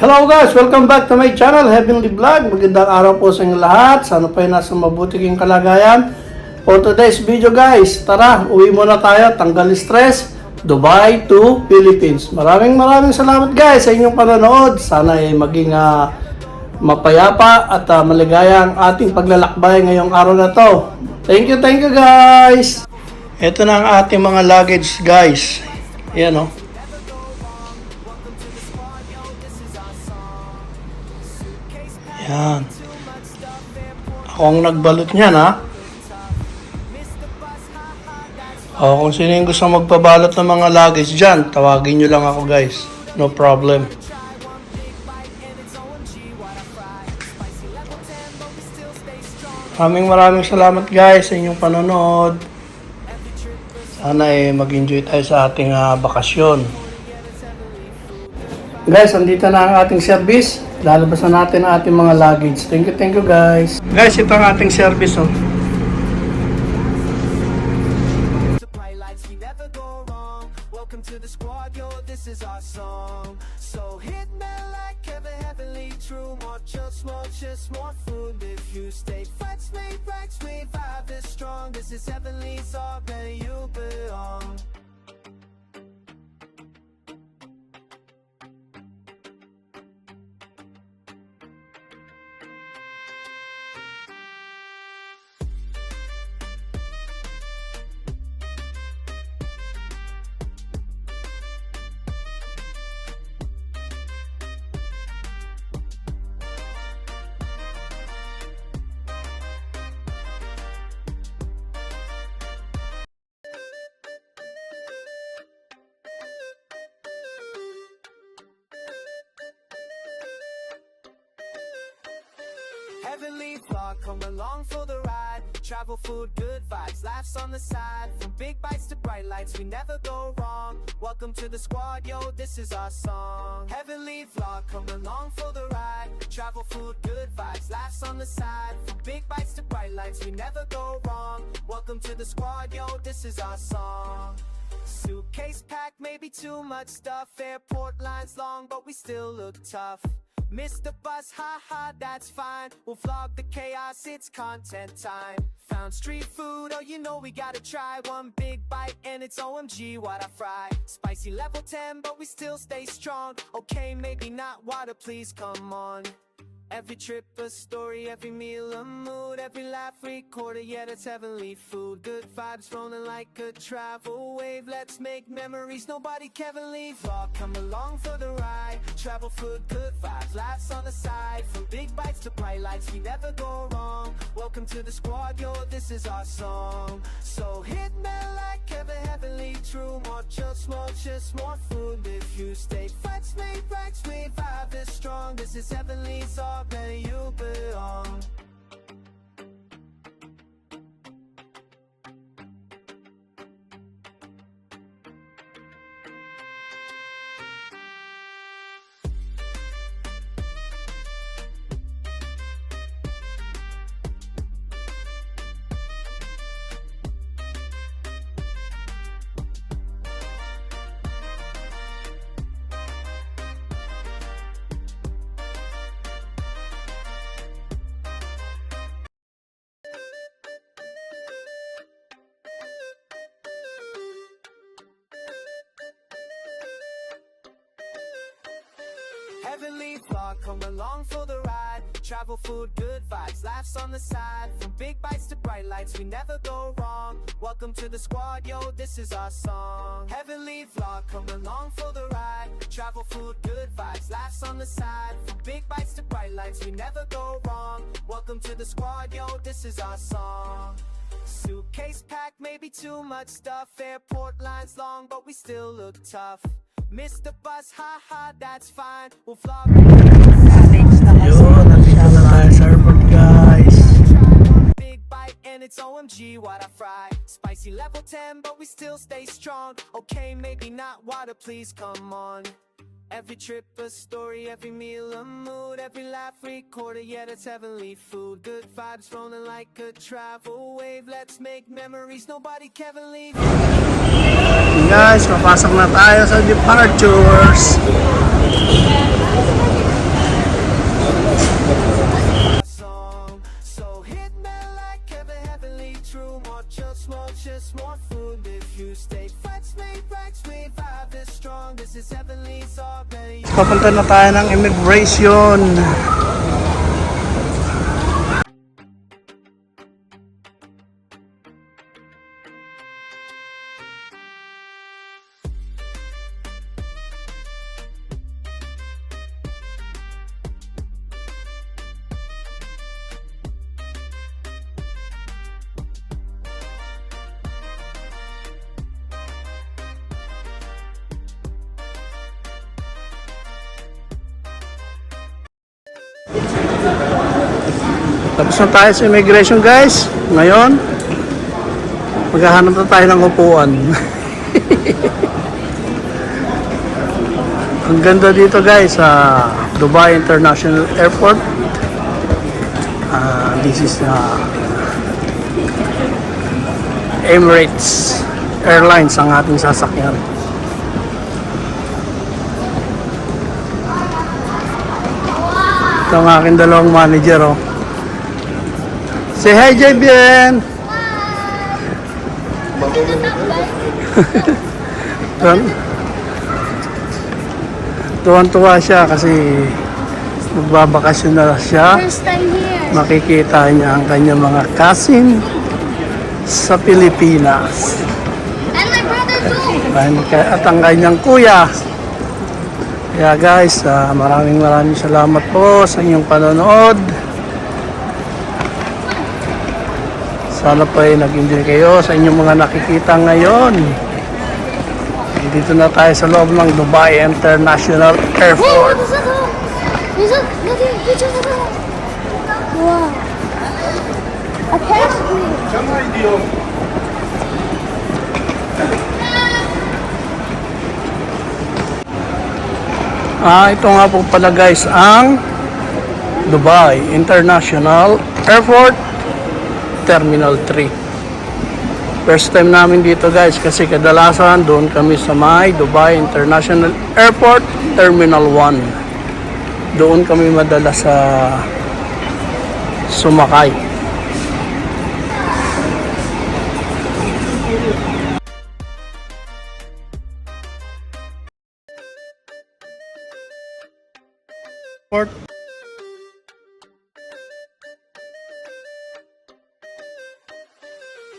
Hello guys! Welcome back to my channel, Heavenly Vlog. Magandang araw po sa inyo lahat. Sana po ay nasa mabuti kayong kalagayan. For today's video guys, tara, uwi muna tayo, tanggal stress, Dubai to Philippines. Maraming salamat guys sa inyong panonood. Sana ay maging mapayapa at maligaya ang ating paglalakbay ngayong araw na to. Thank you guys! Ito na ang ating mga luggage guys. Ayan o. Yan. Ako ang nagbalot niyan ha. O kung sino yung gusto magpabalot ng mga luggage dyan, tawagin nyo lang ako guys. No problem. Maraming salamat guys sa inyong panonood. Sana mag-enjoy tayo sa ating bakasyon. Guys, andito na ang ating service. Lalabas na natin ang ating mga luggage. Thank you guys. Guys, ito ang ating service oh. Welcome to the squad, yo, this is our song. So hit me like heavenly true. More just more food. If you stay flex, make racks, we vibe this strong. This is heavenly, so where you belong. Heavenly Vlog, come along for the ride. Travel, food, good vibes, laughs on the side. From big bites to bright lights, we never go wrong. Welcome to the squad, yo, this is our song. Heavenly Vlog, come along for the ride. Travel, food, good vibes, laughs on the side. From big bites to bright lights, we never go wrong. Welcome to the squad, yo, this is our song. Suitcase packed, maybe too much stuff. Airport lines long, but we still look tough. Missed the bus, haha, that's fine. We'll vlog the chaos, it's content time. Found street food, oh you know we gotta try. One big bite and it's OMG what I fry. Spicy level 10, but we still stay strong. Okay, maybe not water, please come on. Every trip a story, every meal a mood, every laugh recorded, yeah that's heavenly food. Good vibes rolling like a travel wave, let's make memories nobody can leave. Vlog, come along for the ride. Travel, food, good vibes, laughs on the side. From big bites to bright lights, we never go wrong. Welcome to the squad, yo, this is our song. So hit me like heavenly true. More just more food. If you stay flex, make racks, we vibe this strong. This is heavenly, so where you belong. Heavenly Vlog, come along for the ride. Travel, food, good vibes, laughs on the side. From big bites to bright lights, we never go wrong. Welcome to the squad, yo, this is our song. Heavenly Vlog, come along for the ride. Travel, food, good vibes, laughs on the side. From big bites to bright lights, we never go wrong. Welcome to the squad, yo, this is our song. Suitcase packed, maybe too much stuff. Airport lines long, but we still look tough. Missed the bus, haha, that's fine. We'll vlog. Yun, nandito na tayo sa airport, guys. Big bite and it's OMG what I fry. Spicy level 10, but we still stay strong. Okay, maybe not water, please come on. Every trip a story, every meal a mood, every laugh recorded, yeah that's heavenly food. Good vibes rolling like a travel wave, let's make memories nobody can leave. Guys, papasok na tayo sa departures. papunta na tayo ng immigration. Tapos na tayo sa immigration, guys. Ngayon, maghahanap na tayo ng upuan. Ang ganda dito, guys, sa Dubai International Airport. This is Emirates Airlines ang ating sasakyan. Ito ang aking dalawang manager, oh. Say hi, JBN! Tuwan-tuwa siya kasi magbabakasyon na siya. First time here. Makikita niya ang kanyang mga cousin sa Pilipinas. And my brother too. At ang kanyang kuya. Kaya guys, maraming salamat po sa inyong panonood. Sana po ay nag-enjoy kayo sa inyong mga nakikita ngayon. Dito na tayo sa loob ng Dubai International Hey, Airport. what is that? Is it? Look at picture of that. Wow. A passport. Ito nga po pala guys ang Dubai International Airport Terminal 3. First time namin dito guys kasi kadalasan doon kami sa may Dubai International Airport Terminal 1. Doon kami madalas sa sumakay. Port.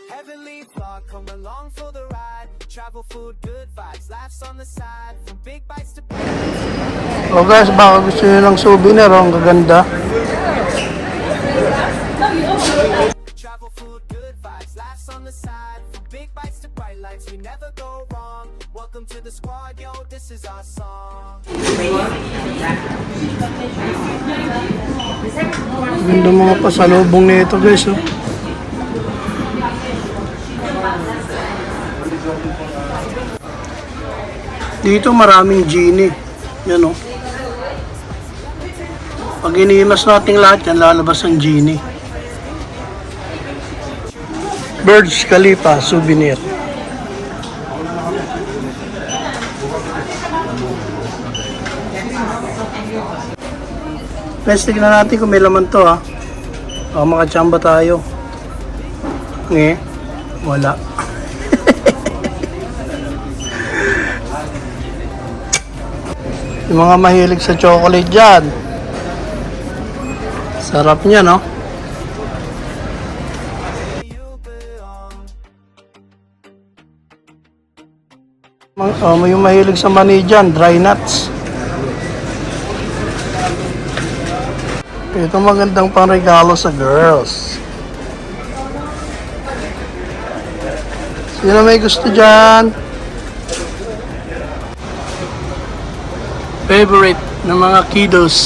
Heavenly thought, come along for the ride. Travel, food, good vibes, laughs on the side. From big bites to Oh guys, baka gusto nyo ng souvenir, oh, ang gaganda. travel, food, good vibes, laughs on the side. From big bites to bright lights, we never go wrong. Welcome to the squad, yo, this is our song. Ganda mga pasalubong nito guys, oh. Dito maraming genie. Yan, oh. Pag iniimas natin lahat yan, lalabas ang genie. Burj Khalifa souvenir. Let's tignan natin kung may laman to, ha. O, makachamba tayo. Wala. Yung mga mahilig sa chocolate dyan. Sarap niya, no? Yung mahilig sa mani dyan, dry nuts. Ito magandang pangregalo sa girls. Sino may gusto dyan? Favorite ng mga kiddos.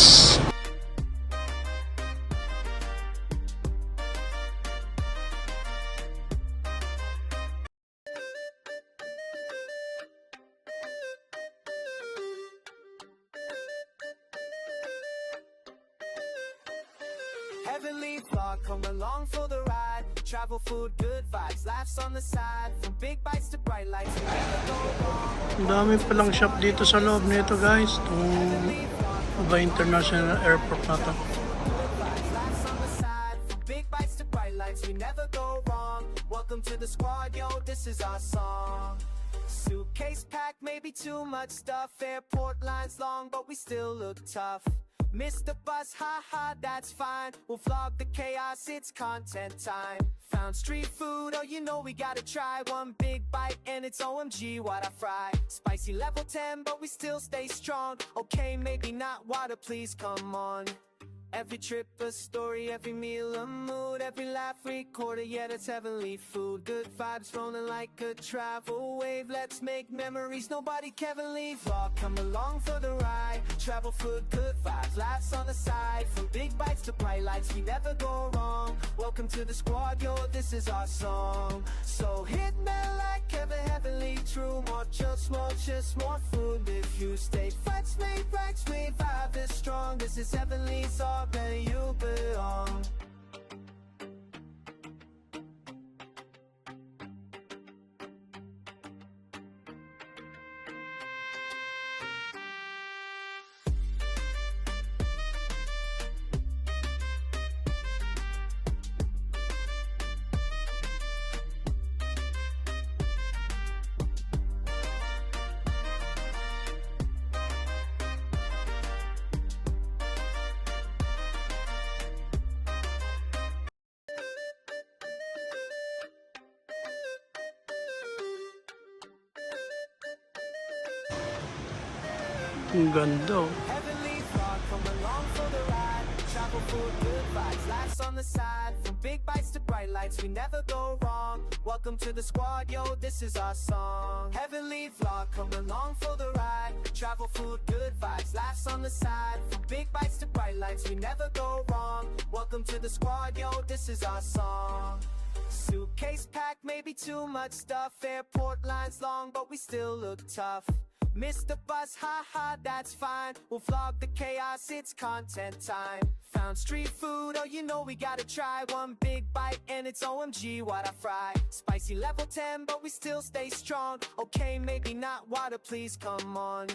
Heavenly thought, come along for the ride. Travel, food, good vibes, laughs on the side. From big bites to bright lights, we never go wrong. Ang dami palang shop dito sa loob nito guys. Itong Dubai International Airport na to. Laughs on the side. From big bites to bright lights, we never go wrong. Welcome to the squad, yo, this is our song. Suitcase packed, maybe too much stuff. Airport lines long, but we still look tough. Missed the bus, haha, that's fine. We'll vlog the chaos, it's content time. Found street food, oh you know we gotta try. One big bite and it's OMG what I fry. Spicy level 10, but we still stay strong. Okay, maybe not water, please come on. Every trip a story, every meal a mood, every laugh recorded, yeah that's heavenly food. Good vibes rolling like a travel wave, let's make memories nobody can leave. Vlog, come along for the ride, travel food, good vibes, laughs on the side. From big bites to bright lights, we never go wrong. Welcome to the squad, yo, this is our song. So hit me like heavenly true, more just more food. If you stay flex, made racks, we vibe is strong. This is heavenly, so where you belong. Ang ganda. Oh. Heavenly thought, come along for the ride. Travel food, good vibes, laughs on the side. From big bites to bright lights, we never go wrong. Welcome to the squad, yo, this is our song. Heavenly vlog, come along for the ride. Travel food, good vibes, laughs on the side. From big bites to bright lights, we never go wrong. Welcome to the squad, yo, this is our song. Suitcase packed, maybe too much stuff. Airport lines long, but we still look tough. Missed the bus, haha, that's fine. We'll vlog the chaos, it's content time. Found street food, oh you know we gotta try. One big bite and it's OMG what I fry. Spicy level 10, but we still stay strong. Okay, maybe not water, please come on.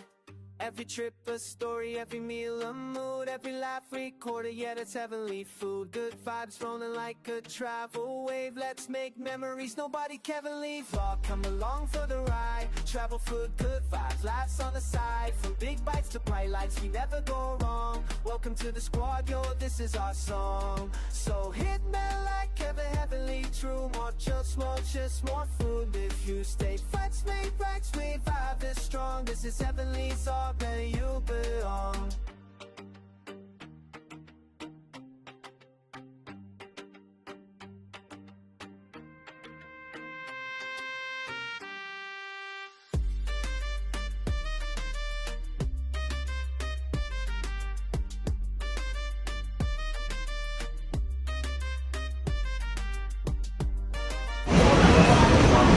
Every trip a story, every meal a mood, every laugh recorded, yeah that's heavenly food. Good vibes rolling like a travel wave, let's make memories nobody can leave. Vlog, come along for the ride, travel food, good vibes, laughs on the side. From big bites to bright lights, we never go wrong. Welcome to the squad, yo, this is our song. So hit me like heavenly true, more just more food. If you stay flex, made racks, we vibe is strong. This is heavenly, so where you belong.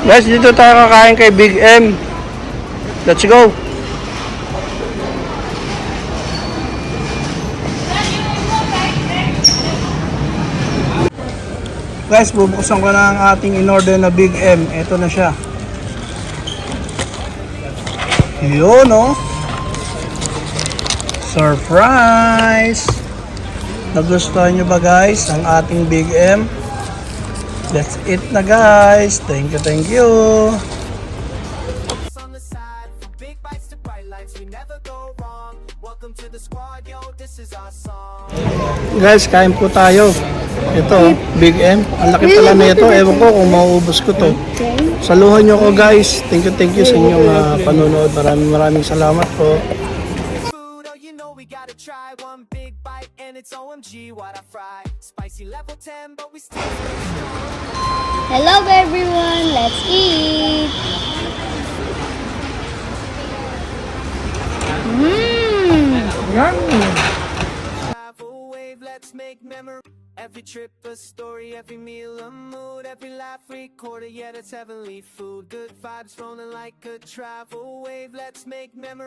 Guys, dito tayo kakain kay Big M. Let's go. Guys, bubuksan ko na ang ating in-order na Big M. Ito na siya. Yun, oh. Surprise! Nagustuhan nyo ba guys ang ating Big M? That's it na guys. Thank you, thank you. On the side, from big bites to bright lights, we never go wrong. Welcome to the squad, yo, this is our song. Guys, kain po tayo. Ito, Big M. Ang laki pala na ito. Ewan ko kung mauubos ko to. Saluhan nyo ko guys. Thank you sa inyong panonood. Maraming salamat po. Food, oh you know we gotta try. One big bite and it's OMG what I fry. Spicy level 10, but we still stay strong. Hello everyone, let's eat. Yummy. Travel wave, let's make memory. Every trip a story, every meal a mood, every laugh recorded, yeah that's heavenly food. Good vibes rolling like a travel wave, let's make memory.